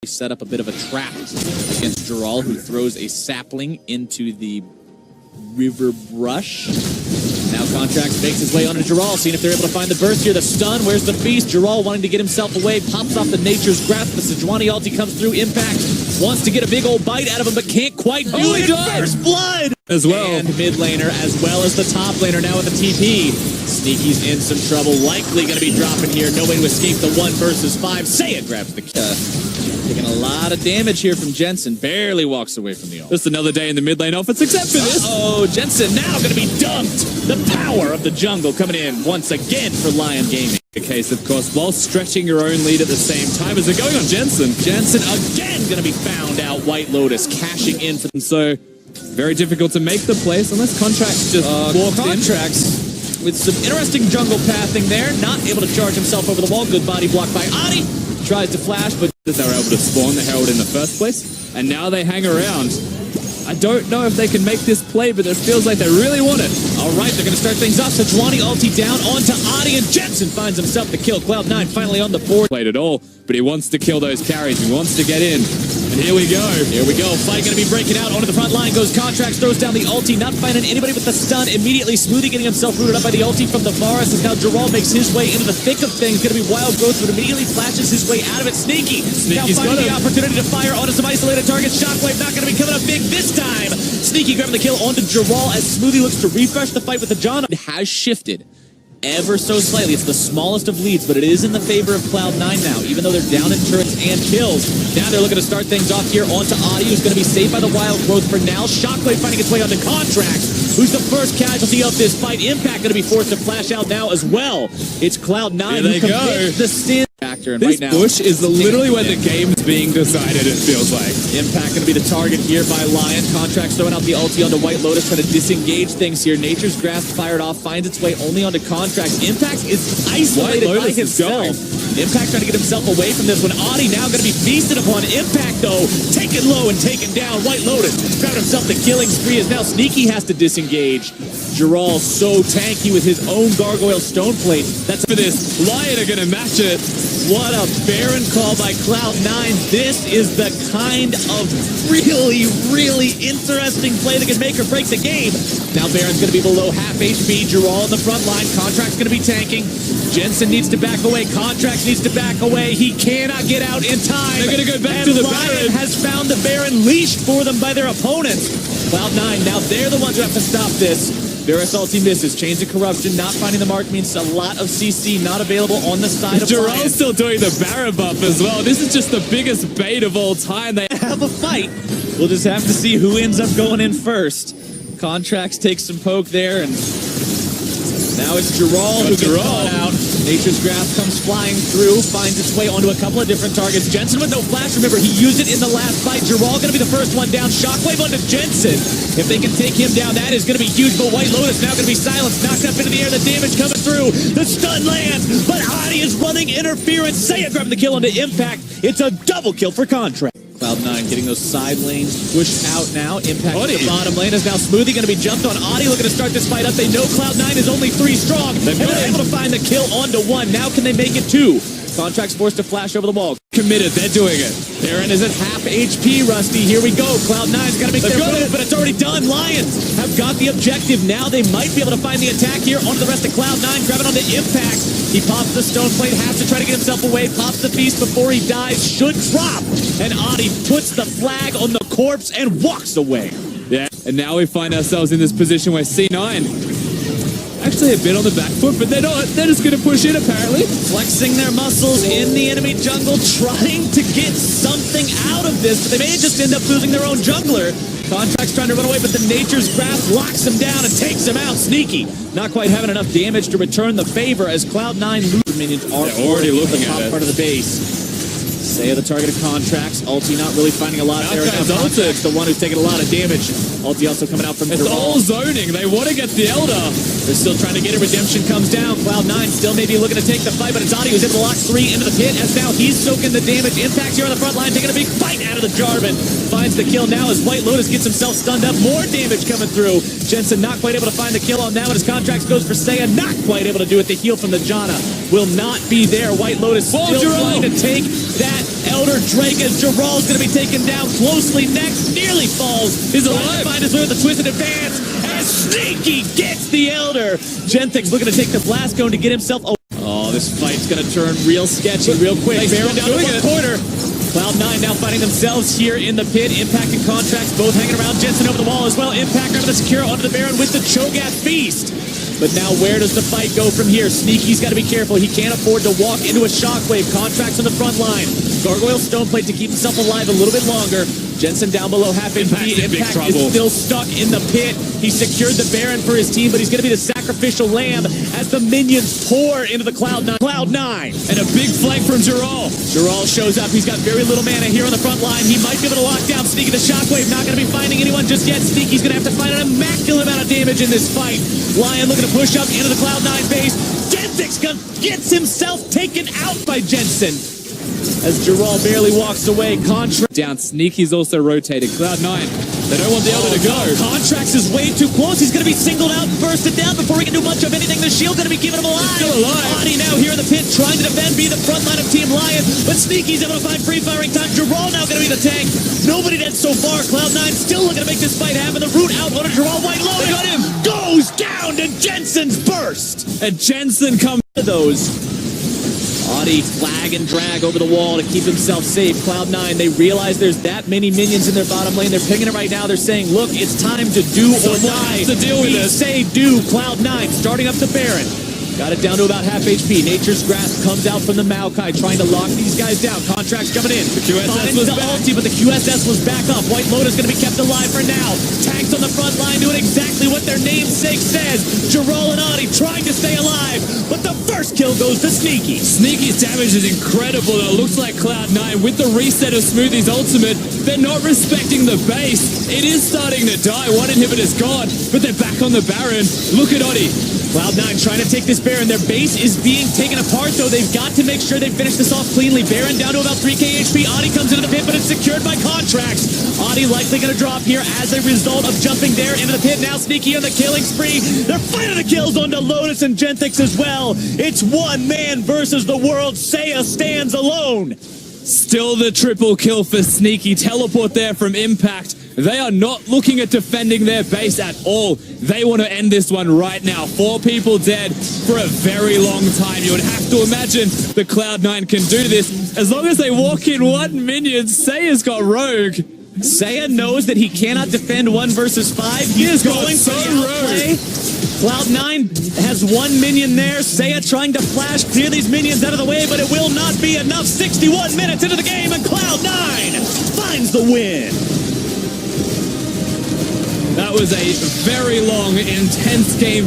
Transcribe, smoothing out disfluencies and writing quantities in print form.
Set up a bit of a trap against Gerald, who throws a sapling into the river brush. Now Contracts makes his way onto Gerald, seeing if they're able to find the burst here. The stun, where's the feast? Gerald wanting to get himself away, pops off the Nature's Grasp. The Sejuani ulti comes through. Impact wants to get a big old bite out of him, but can't quite do it. First blood! As well. And mid laner, as well as the top laner now with the TP. Sneaky's in some trouble, likely going to be dropping here. No way to escape the 1 versus 5. Saya grabs the kill. Taking a lot of damage here from Jensen. Barely walks away from the ult. Just another day in the mid lane offense, except for this. Oh, Jensen now going to be dumped. The power of the jungle coming in once again for LYN Gaming. A case, of course, while stretching your own lead at the same time as they're going on Jensen. Jensen again going to be found out. White Lotus cashing in for them. So, very difficult to make the place unless Contracts just walked Contracts with some interesting jungle pathing there. Not able to charge himself over the wall. Good body block by Adi. Tries to flash, but they were able to spawn the Herald in the first place, and now they hang around. I don't know if they can make this play, but it feels like they really want it. All right, they're going to start things off. Sejuani ulti down onto Adi, and Jensen finds himself the kill. Cloud9 finally on the board. Played it all, but he wants to kill those carries. He wants to get in. And here we go. Here we go. Fight going to be breaking out onto the front line. Goes Contracts, throws down the ulti, not finding anybody with the stun. Immediately, Smoothie getting himself rooted up by the ulti from the forest. As now Gerald makes his way into the thick of things. Going to be Wild Growth, but immediately flashes his way out of it. Sneaky's now finding the opportunity to fire onto some isolated targets. Shockwave not going to be coming up big this time. Sneaky grabbing the kill onto Gerald as Smoothie looks to refresh the fight with the John. It has shifted ever so slightly. It's the smallest of leads, but it is in the favor of Cloud9 now, even though they're down in turrets and kills. Now they're looking to start things off here onto Adi, who's going to be saved by the Wild Growth for now. Shockwave finding its way onto Contracts, who's the first casualty of this fight. Impact going to be forced to flash out now as well. It's Cloud9 who commits the sin factor. And this right now, bush is literally where the game's being decided, it feels like. Impact going to be the target here by LYN. Contracts throwing out the ulti onto White Lotus, trying to disengage things here. Nature's Grasp fired off, finds its way only onto Contracts. Impact is isolated by himself. Impact trying to get himself away from this one. Adi now going to be feasted upon. Impact, though, taken low and taken down. White Lotus found himself the killing spree as now Sneaky has to disengage. Gerald so tanky with his own Gargoyle Stone Plate. That's for this. LYN are going to match it. What a Baron call by Cloud9. This is the kind of really, really interesting play that can make or break the game. Now Baron's going to be below half HP. Gerald on the front line. Contract's going to be tanking. Jensen needs to back away. Contracts needs to back away. He cannot get out in time. They're going to go back and to the Baron Baron. has found the Baron leashed for them by their opponents. Cloud9, now they're the ones who have to stop this. Varus ulti misses. Chains of Corruption not finding the mark means a lot of CC not available on the side of Gerald's still doing the Baron buff as well. This is just the biggest bait of all time. They have a fight. We'll just have to see who ends up going in first. Contracts takes some poke there, and now it's Gerald who gets caught out. Nature's Grasp comes flying through, finds its way onto a couple of different targets. Jensen with no flash. Remember, he used it in the last fight. Gerald going to be the first one down. Shockwave onto Jensen. If they can take him down, that is going to be huge. But White Lotus now going to be silenced. Knocked up into the air. The damage coming through. The stun lands. But Adi is running interference. Saya grabbing the kill onto Impact. It's a double kill for Contract. Cloud9 getting those side lanes pushed out now. Impact to the bottom lane is now Smoothie going to be jumped on. Adi looking to start this fight up. They know Cloud9 is only 3 strong. And they're able to find the kill onto 1. Now can they make it 2? Contract's forced to flash over the wall. Committed, they're doing it. Baron is at half HP, Rusty. Here we go. Cloud9's got to make their move, but it's already done. Lions have got the objective. Now they might be able to find the attack here onto the rest of Cloud9. Grabbing on the Impact. He pops the Stone Plate, has to try to get himself away. Pops the Feast before he dies. Should drop. And Adi puts the flag on the corpse and walks away. Yeah, and now we find ourselves in this position where C9 actually a bit on the back foot, but they're not. They're just going to push in, apparently. Flexing their muscles in the enemy jungle, trying to get something out of this, but they may just end up losing their own jungler. Contract's trying to run away, but the Nature's Grasp locks him down and takes him out. Sneaky, not quite having enough damage to return the favor as Cloud9 loses. Minions are already looking at the top part of the base. Saya the target of Contracts. Ulti not really finding a lot there. Contracts the one who's taking a lot of damage. Ulti also coming out from It's all zoning. They want to get the Elder. They're still trying to get it. Redemption comes down. Cloud9 still maybe looking to take the fight, but it's Adi who's able to lock 3 into the pit as now he's soaking the damage. Impact here on the front line, taking a big fight out of the Jarvan. Finds the kill now as White Lotus gets himself stunned up. More damage coming through. Jensen not quite able to find the kill on now, and his Contracts goes for Saya. Not quite able to do it. The heal from the Janna will not be there. White Lotus still trying to take that Elder Drake as Gerald's going to be taken down closely next. Nearly falls. He's Trying alive. to find his way with the twisted advance as Sneaky gets the Elder. Genthix looking to take the blast cone to get himself. Oh, this fight's going to turn real sketchy real quick. Baron down to one corner. Cloud9 now finding themselves here in the pit. Impact and Contracts both hanging around. Jensen over the wall as well. Impact under the Secure, onto the Baron with the Cho'Gath Feast. But now where does the fight go from here? Sneaky's got to be careful. He can't afford to walk into a shockwave. Contracts on the front line. Gargoyle Stoneplate to keep himself alive a little bit longer. Jensen down below half HP. Impact is still stuck in the pit. He secured the Baron for his team, but he's going to be the sacrificial lamb as the minions pour into the Cloud9. And a big flank from Gerald. Gerald shows up. He's got very little mana here on the front line. He might be able to lock down Sneaky. The shockwave not going to be finding anyone just yet. Sneaky's going to have to find an immaculate amount of damage in this fight. LYN looking to push up into the Cloud9 base. Genthix gets himself taken out by Jensen as Gerald barely walks away. Contract Down, Sneaky's also rotated. Cloud9, they don't want the Elder to go. Contracts is way too close. He's going to be singled out and bursted down before he can do much of anything. The shield going to be keeping him alive. Still alive. Adi now here in the pit trying to defend, be the front line of Team LYN, but Sneaky's able to find free firing time. Gerald now going to be the tank. Nobody dead so far. Cloud9 still looking to make this fight happen. The root out on Gerald White Lotus. They got him. Goes down to Jensen's burst. And Jensen comes To those. Adi flag and drag over the wall to keep himself safe. Cloud9, they realize there's that many minions in their bottom lane. They're picking it right now. They're saying, look, it's time to do or die. to deal with We this. say do. Cloud9 starting up the Baron. Got it down to about half HP. Nature's Grasp comes out from the Maokai, trying to lock these guys down. Contracts coming in. The QSS Finds was the back. ulti, but the QSS was back up. White Lotus going to be kept alive for now. Tanks on the front line doing exactly what their namesake says. Gerald and Adi trying to stay alive, but the first kill goes to Sneaky. Sneaky's damage is incredible, though. It looks like Cloud9, with the reset of Smoothie's ultimate, they're not respecting the base. It is starting to die. One inhibitor's gone, but they're back on the Baron. Look at Adi. Cloud9 trying to take this Baron. Their base is being taken apart, though. They've got to make sure they finish this off cleanly. Baron down to about 3k HP. Adi comes into the pit, but it's secured by Contracts. Adi likely going to drop here as a result of jumping there into the pit. Now Sneaky on the killing spree. They're finding the kills onto Lotus and Genthix as well. It's one man versus the world. Seiya stands alone. Still the triple kill for Sneaky. Teleport there from Impact. They are not looking at defending their base at all. They want to end this one right now. 4 people dead for a very long time. You would have to imagine the Cloud9 can do this. As long as they walk in 1 minion, Seiya's got Rogue. Seiya knows that he cannot defend 1 versus 5. He is going so for the outplay. Cloud9 has 1 minion there. Seiya trying to flash, clear these minions out of the way, but it will not be enough. 61 minutes into the game, and Cloud9 finds the win. That was a very long, intense game.